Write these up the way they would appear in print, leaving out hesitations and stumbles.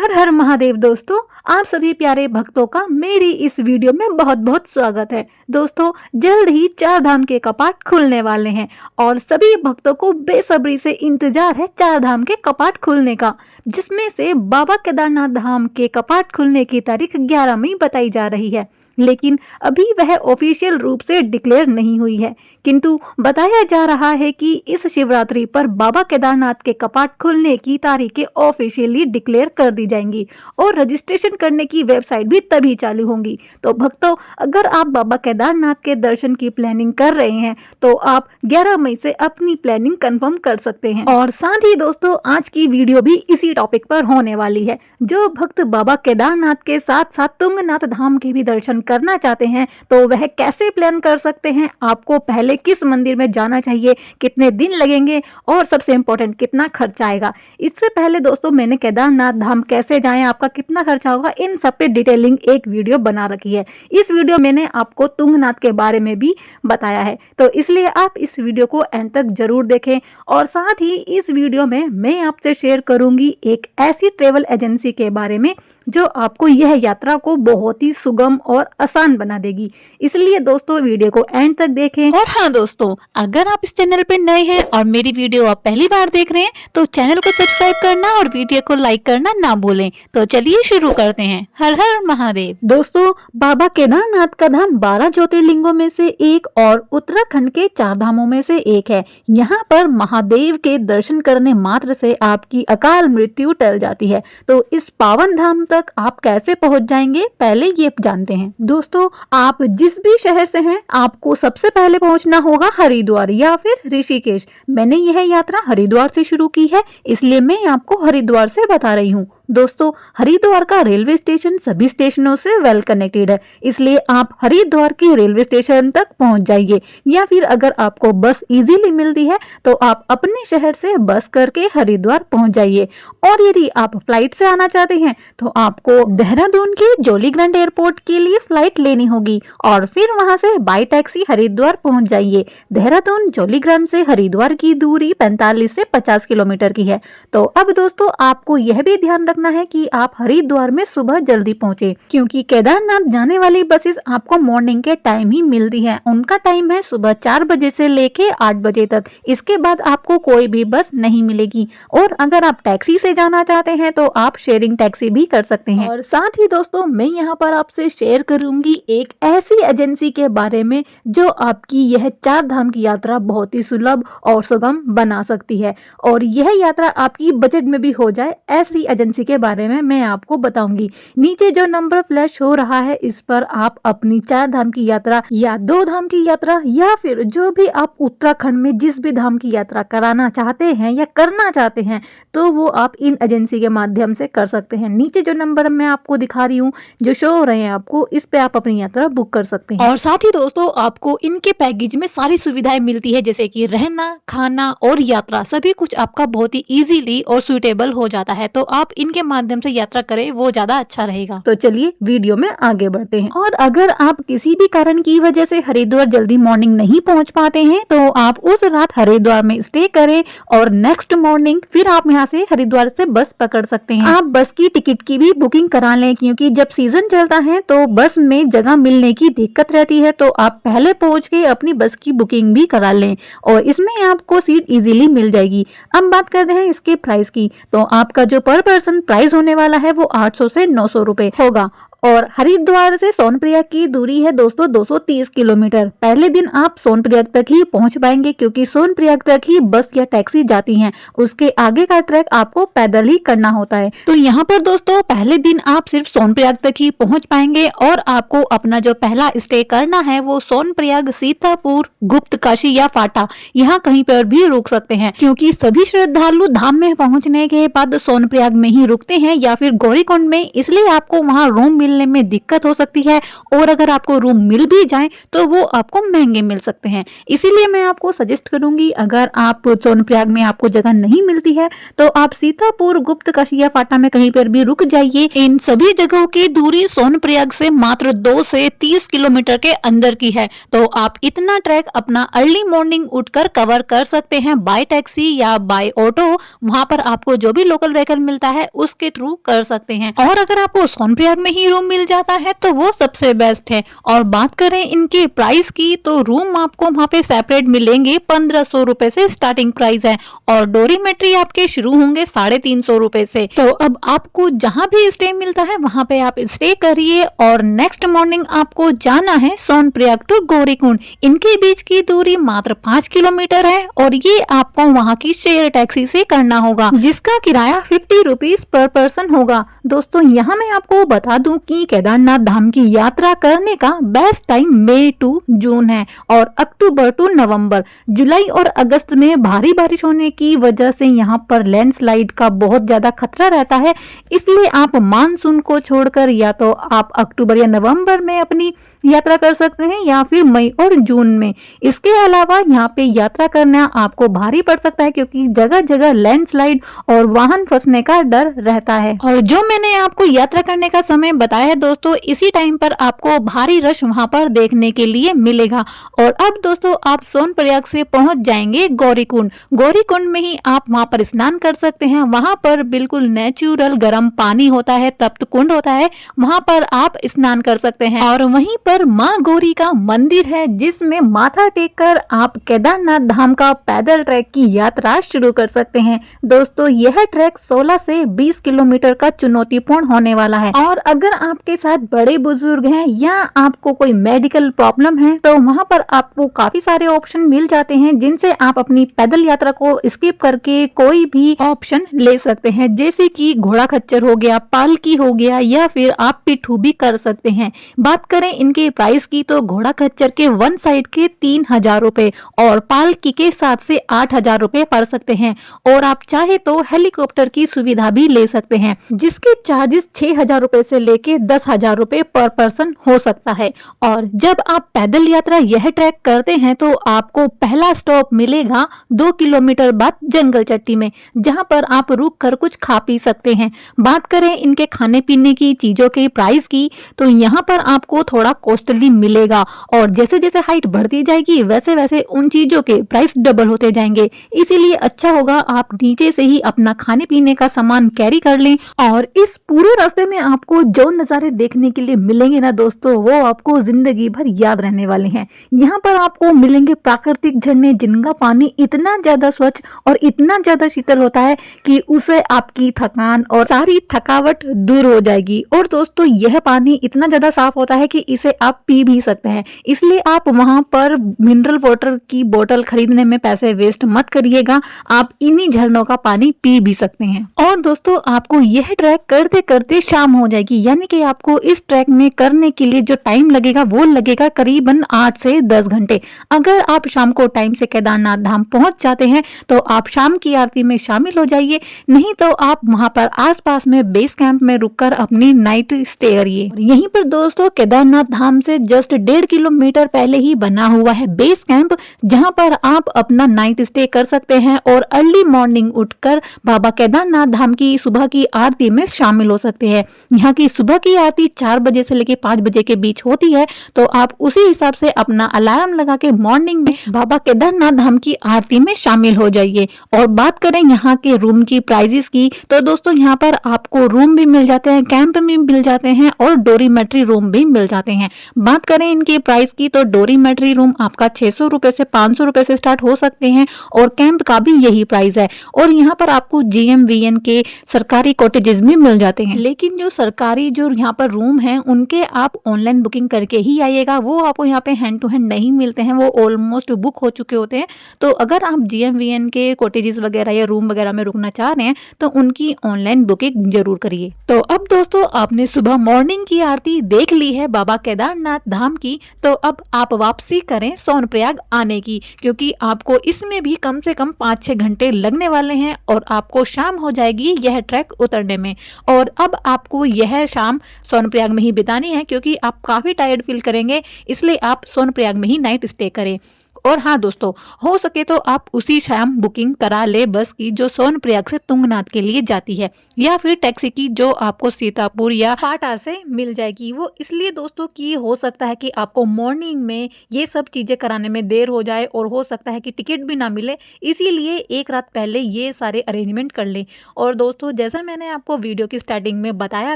हर हर महादेव। दोस्तों, आप सभी प्यारे भक्तों का मेरी इस वीडियो में बहुत बहुत स्वागत है। दोस्तों, जल्द ही 4 धाम के कपाट खुलने वाले हैं और सभी भक्तों को बेसब्री से इंतजार है 4 धाम के कपाट खुलने का, जिसमें से बाबा केदारनाथ धाम के कपाट खुलने की तारीख 11 मई बताई जा रही है। लेकिन अभी वह ऑफिशियल रूप से डिक्लेयर नहीं हुई है, किंतु बताया जा रहा है कि इस शिवरात्रि पर बाबा केदारनाथ के कपाट खुलने की तारीखें ऑफिशियली डिक्लेयर कर दी जाएंगी और रजिस्ट्रेशन करने की वेबसाइट भी तभी चालू होंगी। तो भक्तों, अगर आप बाबा केदारनाथ के दर्शन की प्लानिंग कर रहे हैं तो आप 11 मई से अपनी प्लानिंग कंफर्म कर सकते हैं। और साथ ही दोस्तों, आज की वीडियो भी इसी टॉपिक पर होने वाली है। जो भक्त बाबा केदारनाथ के साथ साथ तुंगनाथ धाम के भी दर्शन करना चाहते हैं तो वह कैसे प्लान कर सकते हैं, आपको पहले किस मंदिर में जाना चाहिए, कितने दिन लगेंगे और सबसे इम्पोर्टेंट कितना खर्चा आएगा। इससे पहले दोस्तों, मैंने केदारनाथ धाम कैसे जाएं, आपका कितना खर्चा होगा, इन सब पे डिटेलिंग एक वीडियो बना रखी है। इस वीडियो मैंने आपको तुंगनाथ के बारे में भी बताया है, तो इसलिए आप इस वीडियो को एंड तक जरूर देखें। और साथ ही इस वीडियो में मैं आपसे शेयर करूंगी एक ऐसी ट्रेवल एजेंसी के बारे में जो आपको यह यात्रा को बहुत ही सुगम और आसान बना देगी। इसलिए दोस्तों, वीडियो को एंड तक देखें। और हाँ दोस्तों, अगर आप इस चैनल पे नए हैं और मेरी वीडियो आप पहली बार देख रहे हैं तो चैनल को सब्सक्राइब करना और वीडियो को लाइक करना ना भूलें। तो चलिए शुरू करते हैं। हर हर महादेव। दोस्तों, बाबा केदारनाथ का धाम 12 ज्योतिर्लिंगों में से एक और उत्तराखंड के 4 धामों में से एक है। यहाँ पर महादेव के दर्शन करने मात्र से आपकी अकाल मृत्यु टल जाती है। तो इस पावन धाम तक आप कैसे पहुंच जाएंगे, पहले ये जानते हैं। दोस्तों, आप जिस भी शहर से हैं, आपको सबसे पहले पहुंचना होगा हरिद्वार या फिर ऋषिकेश। मैंने यह यात्रा हरिद्वार से शुरू की है, इसलिए मैं आपको हरिद्वार से बता रही हूँ। दोस्तों, हरिद्वार का रेलवे स्टेशन सभी स्टेशनों से वेल कनेक्टेड है, इसलिए आप हरिद्वार की रेलवे स्टेशन तक पहुंच जाइए। या फिर अगर आपको बस इजीली मिलती है तो आप अपने शहर से बस करके हरिद्वार पहुंच जाइए। और यदि आप फ्लाइट से आना चाहते हैं तो आपको देहरादून के जॉलीग्रांट एयरपोर्ट के लिए फ्लाइट लेनी होगी और फिर वहां से बाई टैक्सी हरिद्वार पहुंच जाइए। देहरादून जॉलीग्रांट से हरिद्वार की दूरी 45 से 50 किलोमीटर की है। तो अब दोस्तों, आपको यह भी ध्यान रखना है कि आप हरिद्वार में सुबह जल्दी पहुंचे, क्योंकि केदारनाथ जाने वाली बसेस आपको मॉर्निंग के टाइम ही मिलती है। उनका टाइम है सुबह 4 बजे से लेके 8 बजे तक। इसके बाद आपको कोई भी बस नहीं मिलेगी। और अगर आप टैक्सी से जाना चाहते हैं तो आप शेयरिंग टैक्सी भी कर सकते हैं। और साथ ही दोस्तों, मैं यहाँ पर आपसे शेयर करूंगी एक ऐसी एजेंसी के बारे में जो आपकी यह 4 धाम की यात्रा बहुत ही सुलभ और सुगम बना सकती है और यह यात्रा आपकी बजट में भी हो जाए, ऐसी एजेंसी के बारे में मैं आपको बताऊंगी। नीचे जो नंबर फ्लैश हो रहा है, इस पर आप अपनी 4 धाम की यात्रा या 2 धाम की यात्रा या फिर जो भी आप उत्तराखंड में जिस भी धाम की यात्रा कराना चाहते हैं या करना चाहते हैं तो वो आप इन एजेंसी के माध्यम से कर सकते हैं। नीचे जो नंबर मैं आपको दिखा रही हूँ, जो शो हो रहे हैं आपको, इस पे आप अपनी यात्रा बुक कर सकते हैं। और साथ ही दोस्तों, आपको इनके पैकेज में सारी सुविधाएं मिलती है, जैसे कि रहना, खाना और यात्रा, सभी कुछ आपका बहुत ही इजीली और सुइटेबल हो जाता है। तो आप इनके माध्यम से यात्रा करें, वो ज्यादा अच्छा रहेगा। तो चलिए वीडियो में आगे बढ़ते हैं। और अगर आप किसी भी कारण की वजह से हरिद्वार जल्दी मॉर्निंग नहीं पहुंच पाते हैं तो आप उस रात हरिद्वार में स्टे करें और नेक्स्ट मॉर्निंग फिर आप यहाँ से हरिद्वार से बस पकड़ सकते हैं। आप बस की टिकट की भी बुकिंग करा लें, क्योंकि जब सीजन चलता है तो बस में जगह मिलने की दिक्कत रहती है। तो आप पहले पहुंच के अपनी बस की बुकिंग भी करा लें और इसमें आपको सीट इजीली मिल जाएगी। अब बात करते हैं इसके प्राइस की। तो आपका जो पर पर्सन प्राइस होने वाला है वो 800 से 900 रुपए होगा। और हरिद्वार से सोनप्रयाग की दूरी है दोस्तों 230 किलोमीटर। पहले दिन आप सोनप्रयाग तक ही पहुंच पाएंगे, क्योंकि सोनप्रयाग तक ही बस या टैक्सी जाती हैं। उसके आगे का ट्रैक आपको पैदल ही करना होता है। तो यहाँ पर दोस्तों, पहले दिन आप सिर्फ सोनप्रयाग तक ही पहुंच पाएंगे और आपको अपना जो पहला स्टे करना है वो सोनप्रयाग, सीतापुर, गुप्तकाशी या फाटा, यहाँ कहीं पर भी रुक सकते हैं, क्योंकि सभी श्रद्धालु धाम में पहुंचने के बाद सोनप्रयाग में ही रुकते हैं या फिर गौरीकुंड में, इसलिए आपको वहाँ रूम मिलने में दिक्कत हो सकती है और अगर आपको रूम मिल भी जाए तो वो आपको महंगे मिल सकते हैं। इसीलिए मैं आपको सजेस्ट करूंगी, अगर आप सोनप्रयाग में आपको जगह नहीं मिलती है तो आप सीतापुर, गुप्तकाशी या फाटा में कहीं पर भी रुक जाइए। इन सभी जगहों की दूरी सोनप्रयाग से मात्र 2 से 30 किलोमीटर के अंदर की है, तो आप इतना ट्रैक अपना अर्ली मॉर्निंग उठकर कवर कर सकते हैं बाय टैक्सी या बाय ऑटो। वहां पर आपको जो भी लोकल व्हीकल मिलता है उसके थ्रू कर सकते हैं। और अगर आपको सोनप्रयाग में ही रूम मिल जाता है तो वो सबसे बेस्ट है। और बात करें इनके प्राइस की तो रूम आपको वहां पे सेपरेट मिलेंगे। 1500 रुपए से स्टार्टिंग प्राइस है और डोरीमेट्री आपके शुरू होंगे 350 रुपए से। तो अब आपको जहां भी स्टे मिलता है वहां पे आप स्टे करिए और नेक्स्ट मॉर्निंग आपको जाना है सोनप्रयाग टू गौरीकुंड। इनके बीच की दूरी मात्र 5 किलोमीटर है और ये आपको वहां की शेयर टैक्सी से करना होगा, जिसका किराया 50 रुपीज पर पर्सन होगा। दोस्तों यहाँ मैं आपको बता दूं कि केदारनाथ धाम की यात्रा करने का बेस्ट टाइम मई टू जून है और अक्टूबर टू नवंबर। जुलाई और अगस्त में भारी बारिश होने की वजह से यहाँ पर लैंडस्लाइड का बहुत ज्यादा खतरा रहता है, इसलिए आप मानसून को छोड़कर या तो आप अक्टूबर या नवंबर में अपनी यात्रा कर सकते हैं या फिर मई और जून में। इसके अलावा यहाँ पे यात्रा करना आपको भारी पड़ सकता है क्योंकि जगह जगह लैंडस्लाइड और वाहन फंसने का डर रहता है। और जो मैंने आपको यात्रा करने का समय बताया है दोस्तों, इसी टाइम पर आपको भारी रश वहां पर देखने के लिए मिलेगा। और अब दोस्तों आप सोनप्रयाग से पहुंच जाएंगे गौरीकुंड। गौरीकुंड में ही आप वहां पर स्नान कर सकते हैं। वहां पर बिल्कुल नेचुरल गर्म पानी होता है, तप्त कुंड होता है, वहां पर आप स्नान कर सकते हैं। और वहीं पर माँ गौरी का मंदिर है जिसमें माथा टेक कर आप केदारनाथ धाम का पैदल ट्रैक की यात्रा शुरू कर सकते हैं। दोस्तों यह ट्रैक 16 से 20 किलोमीटर का चुनौतीपूर्ण होने वाला है और अगर आपके साथ बड़े बुजुर्ग हैं या आपको कोई मेडिकल प्रॉब्लम है तो वहां पर आपको काफी सारे ऑप्शन मिल जाते हैं जिनसे आप अपनी पैदल यात्रा को स्किप करके कोई भी ऑप्शन ले सकते हैं, जैसे कि घोड़ा खच्चर हो गया, पालकी हो गया या फिर आप पिट्ठू भी कर सकते हैं। बात करें इनके प्राइस की तो घोड़ा खच्चर के वन साइड के 3000 रुपए और पालकी के 7 से 8000 रुपए पड़ सकते हैं और आप चाहे तो हेलीकॉप्टर की सुविधा भी ले सकते हैं जिसके चार्जेस 6000 रुपए से लेके 10,000 रुपए पर पर्सन हो सकता है। और जब आप पैदल यात्रा यह ट्रैक करते हैं तो आपको पहला स्टॉप मिलेगा 2 किलोमीटर बाद जंगल चट्टी में, जहां पर आप रुक कर कुछ खा पी सकते हैं। बात करें इनके खाने पीने की चीजों के प्राइस की तो यहाँ पर आपको थोड़ा कॉस्टली मिलेगा और जैसे जैसे हाइट बढ़ती जाएगी वैसे वैसे उन चीजों के प्राइस डबल होते जाएंगे। इसीलिए अच्छा होगा आप नीचे से ही अपना खाने पीने का सामान कैरी कर लें। और इस पूरे रास्ते में आपको जो नज़ारे देखने के लिए मिलेंगे ना दोस्तों, वो आपको जिंदगी भर याद रहने वाले हैं। यहाँ पर आपको मिलेंगे प्राकृतिक झरने जिनका पानी इतना ज्यादा स्वच्छ और इतना ज्यादा शीतल होता है कि उसे आपकी थकान और सारी थकावट दूर हो जाएगी। और दोस्तों यह पानी इतना ज्यादा साफ होता है कि इसे आप पी भी सकते हैं, इसलिए आप वहां पर मिनरल वाटर की बोतल खरीदने में पैसे वेस्ट मत करिएगा, आप इन्हीं झरनों का पानी पी भी सकते हैं। और दोस्तों आपको यह ट्रैक करते करते शाम हो जाएगी, यानी कि आपको इस ट्रैक में करने के लिए जो टाइम लगेगा वो लगेगा करीबन 8 से 10 घंटे। अगर आप शाम को टाइम से केदारनाथ धाम पहुंच जाते हैं तो आप शाम की आरती में शामिल हो जाइए, नहीं तो आप वहां पर आसपास में बेस कैंप में रुककर अपनी नाइट स्टे करिए। यहीं पर दोस्तों केदारनाथ धाम से जस्ट 1.5 किलोमीटर पहले ही बना हुआ है बेस कैंप, जहां पर आप अपना नाइट स्टे कर सकते हैं और अर्ली मॉर्निंग उठकर बाबा केदारनाथ धाम की सुबह की आरती में शामिल हो सकते हैं। यहाँ की सुबह की आरती 4 बजे से लेकर 5 बजे के बीच होती है, तो आप उसी हिसाब से अपना अलार्म लगा के मॉर्निंग में बाबा केदारनाथ धाम की आरती में शामिल हो जाइए। और बात करें यहाँ के रूम की प्राइजेस की तो दोस्तों यहाँ पर आपको रूम भी मिल जाते हैं, कैंप भी मिल जाते हैं और डोरीमेट्री रूम भी मिल जाते हैं। बात करें इनके प्राइस की तो डोरीमेट्री रूम आपका 600 रुपए से 500 रुपए से स्टार्ट हो सकते हैं और कैंप का भी यही प्राइस है। और यहाँ पर आपको GMVN के सरकारी कॉटेजेस भी मिल जाते हैं, लेकिन जो सरकारी जो यहाँ पर रूम है उनके आप ऑनलाइन बुकिंग करके ही आइएगा, वो आपको यहाँ पे हैंड टू हैंड नहीं मिलते हैं, वो ऑलमोस्ट बुक हो चुके होते हैं। तो अगर आप GMVN के कॉटेजेस वगैरह या रूम वगैरह में रुकना चाह रहे हैं तो उनकी ऑनलाइन बुकिंग जरूर करिए। तो अब दोस्तों आपने सुबह मॉर्निंग की आरती देख ली है बाबा केदारनाथ धाम की, तो अब आप वापसी करें सोनप्रयाग आने की, क्योंकि आपको इसमें भी कम से कम 5-6 घंटे लगने वाले हैं और आपको शाम हो जाएगी यह ट्रैक उतरने में। और अब आपको यह शाम सोनप्रयाग में ही बितानी है, क्योंकि आप काफ़ी टायर्ड फील करेंगे, इसलिए आप सोनप्रयाग में ही नाइट स्टे करें। और हाँ दोस्तों, हो सके तो आप उसी शाम बुकिंग करा ले बस की जो सोनप्रयाग से तुंगनाथ के लिए जाती है, या फिर टैक्सी की जो आपको सीतापुर या फाटा से मिल जाएगी। वो इसलिए दोस्तों कि हो सकता है कि आपको मॉर्निंग में ये सब चीज़ें कराने में देर हो जाए और हो सकता है कि टिकट भी ना मिले, इसीलिए एक रात पहले ये सारे अरेंजमेंट कर लें। और दोस्तों, जैसा मैंने आपको वीडियो की स्टार्टिंग में बताया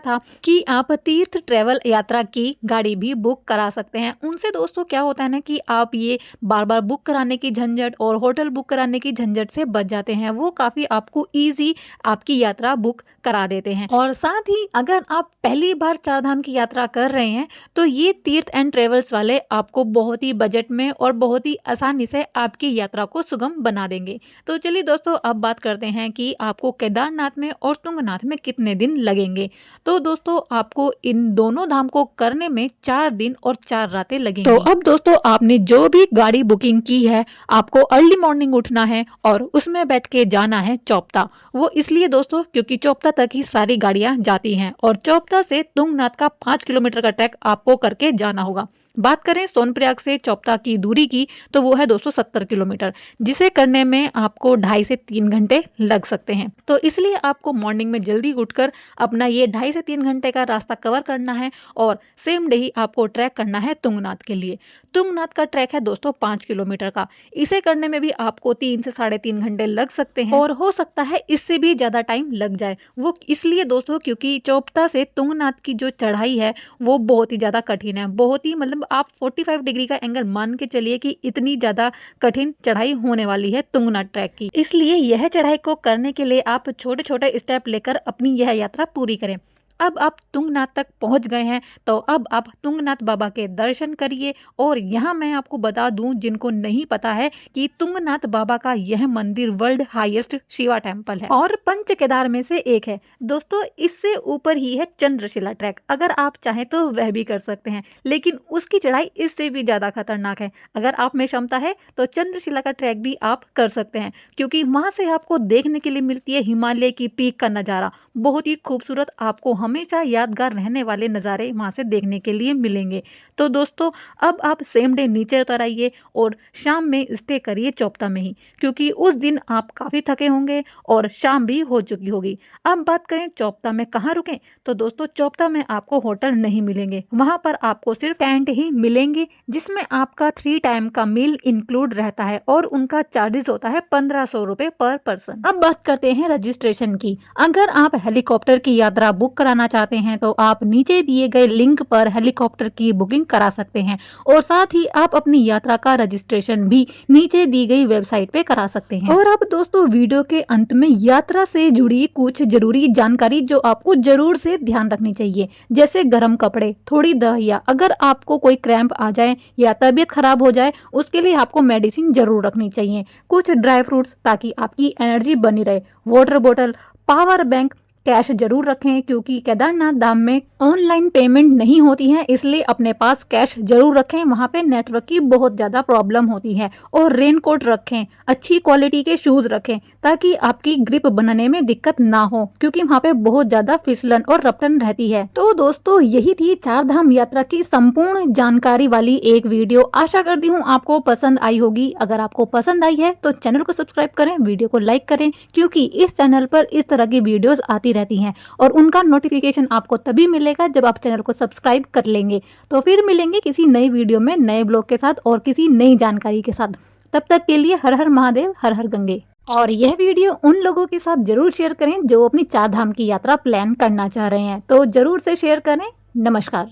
था कि आप तीर्थ ट्रैवल यात्रा की गाड़ी भी बुक करा सकते हैं। उनसे दोस्तों क्या होता है ना कि आप ये बार बार बुक कराने की झंझट और होटल बुक कराने की झंझट से बच जाते हैं। वो काफ़ी आपको ईजी आपकी यात्रा बुक करा देते हैं। और साथ ही अगर आप पहली बार चारधाम की यात्रा कर रहे हैं तो ये तीर्थ एंड ट्रेवल्स वाले आपको बहुत ही बजट में और बहुत ही आसानी से आपकी यात्रा को सुगम बना देंगे। तो चलिए दोस्तों, अब बात करते हैं कि आपको केदारनाथ में और तुंगनाथ में कितने दिन लगेंगे। तो दोस्तों, आपको इन दोनों धाम को करने में 4 दिन और 4 रातें लगेंगी। तो अब दोस्तों, आपने जो भी गाड़ी बुकिंग की है, आपको अर्ली मॉर्निंग उठना है और उसमें बैठ के जाना है चौपता। वो इसलिए दोस्तों क्योंकि चौपता तक ही सारी गाड़ियां जाती हैं और चौपता से तुंगनाथ का 5 किलोमीटर का ट्रैक आपको करके जाना होगा। बात करें सोनप्रयाग से चौपता की दूरी की तो वो है 270 किलोमीटर, जिसे करने में आपको 2.5 से 3 घंटे लग सकते हैं। तो इसलिए आपको मॉर्निंग में जल्दी उठकर अपना ये 2.5 से 3 घंटे का रास्ता कवर करना है और सेम डे ही आपको ट्रैक करना है तुंगनाथ के लिए। तुंगनाथ का ट्रैक है दोस्तों 5 किलोमीटर का। इसे करने में भी आपको 3 से 3.5 घंटे लग सकते हैं और हो सकता है इससे भी ज़्यादा टाइम लग जाए। वो इसलिए दोस्तों क्योंकि चौपता से तुंगनाथ की जो चढ़ाई है वो बहुत ही ज़्यादा कठिन है। बहुत ही मतलब आप 45 डिग्री का एंगल मान के चलिए कि इतनी ज़्यादा कठिन चढ़ाई होने वाली है तुंगनाथ ट्रैक की। इसलिए यह चढ़ाई को करने के लिए आप छोटे छोटे स्टेप लेकर अपनी यह यात्रा पूरी करें। अब आप तुंगनाथ तक पहुंच गए हैं तो अब आप तुंगनाथ बाबा के दर्शन करिए। और यहाँ मैं आपको बता दूं जिनको नहीं पता है कि तुंगनाथ बाबा का यह मंदिर वर्ल्ड हाईएस्ट शिवा टेम्पल है और पंच केदार में से एक है। दोस्तों, इससे ऊपर ही है चंद्रशिला ट्रैक। अगर आप चाहें तो वह भी कर सकते हैं, लेकिन उसकी चढ़ाई इससे भी ज़्यादा खतरनाक है। अगर आप में क्षमता है तो चंद्रशिला का ट्रैक भी आप कर सकते हैं, क्योंकि वहाँ से आपको देखने के लिए मिलती है हिमालय की पीक का नज़ारा। बहुत ही खूबसूरत, आपको हमेशा यादगार रहने वाले नज़ारे वहाँ से देखने के लिए मिलेंगे। तो दोस्तों, अब आप सेम डे नीचे उतर आइए और शाम में स्टे करिए चौपता में ही, क्योंकि उस दिन आप काफ़ी थके होंगे और शाम भी हो चुकी होगी। अब बात करें चौपता में कहाँ रुकें, तो दोस्तों चौपता में आपको होटल नहीं मिलेंगे। वहाँ पर आपको सिर्फ टेंट ही मिलेंगे, जिसमें आपका 3 टाइम का मील इंक्लूड रहता है और उनका चार्जेस होता है 1500 रुपये पर पर्सन। अब बात करते हैं रजिस्ट्रेशन की। अगर आप हेलीकॉप्टर की यात्रा बुक कराना चाहते हैं तो आप नीचे दिए गए लिंक पर हेलीकॉप्टर की बुकिंग करा सकते हैं और साथ ही आप अपनी यात्रा का रजिस्ट्रेशन भी नीचे दी गई वेबसाइट पे करा सकते हैं। और अब दोस्तों, वीडियो के अंत में यात्रा से जुड़ी कुछ जरूरी जानकारी जो आपको जरूर से ध्यान रखनी चाहिए, जैसे गर्म कपड़े, थोड़ी दवाइयाँ, अगर आपको कोई क्रैम्प आ जाए या तबीयत खराब हो जाए उसके लिए आपको मेडिसिन जरूर रखनी चाहिए, कुछ ड्राई फ्रूट्स ताकि आपकी एनर्जी बनी रहे, वाटर बोतल, पावर बैंक, कैश जरूर रखें क्योंकि केदारनाथ धाम में ऑनलाइन पेमेंट नहीं होती है, इसलिए अपने पास कैश जरूर रखें। वहाँ पे नेटवर्क की बहुत ज़्यादा प्रॉब्लम होती है। और रेनकोट रखें, अच्छी क्वालिटी के शूज़ रखें ताकि आपकी ग्रिप बनाने में दिक्कत ना हो, क्योंकि वहाँ पे बहुत ज़्यादा फिसलन और रपटन रहती है। तो दोस्तों, यही थी चारधाम यात्रा की संपूर्ण जानकारी वाली एक वीडियो। आशा करती हूँ आपको पसंद आई होगी। अगर आपको पसंद आई है तो चैनल को सब्सक्राइब करें, वीडियो को लाइक करें, क्योंकि इस चैनल पर इस तरह की वीडियोस आती रहती हैं और उनका नोटिफिकेशन आपको तभी मिलेगा जब आप चैनल को सब्सक्राइब कर लेंगे। तो फिर मिलेंगे किसी नई वीडियो में नए ब्लॉग के साथ और किसी नई जानकारी के साथ। तब तक के लिए हर हर महादेव, हर हर गंगे। और यह वीडियो उन लोगों के साथ जरूर शेयर करें जो अपनी चारधाम की यात्रा प्लान करना चाह रहे हैं, तो जरूर से शेयर करें। नमस्कार।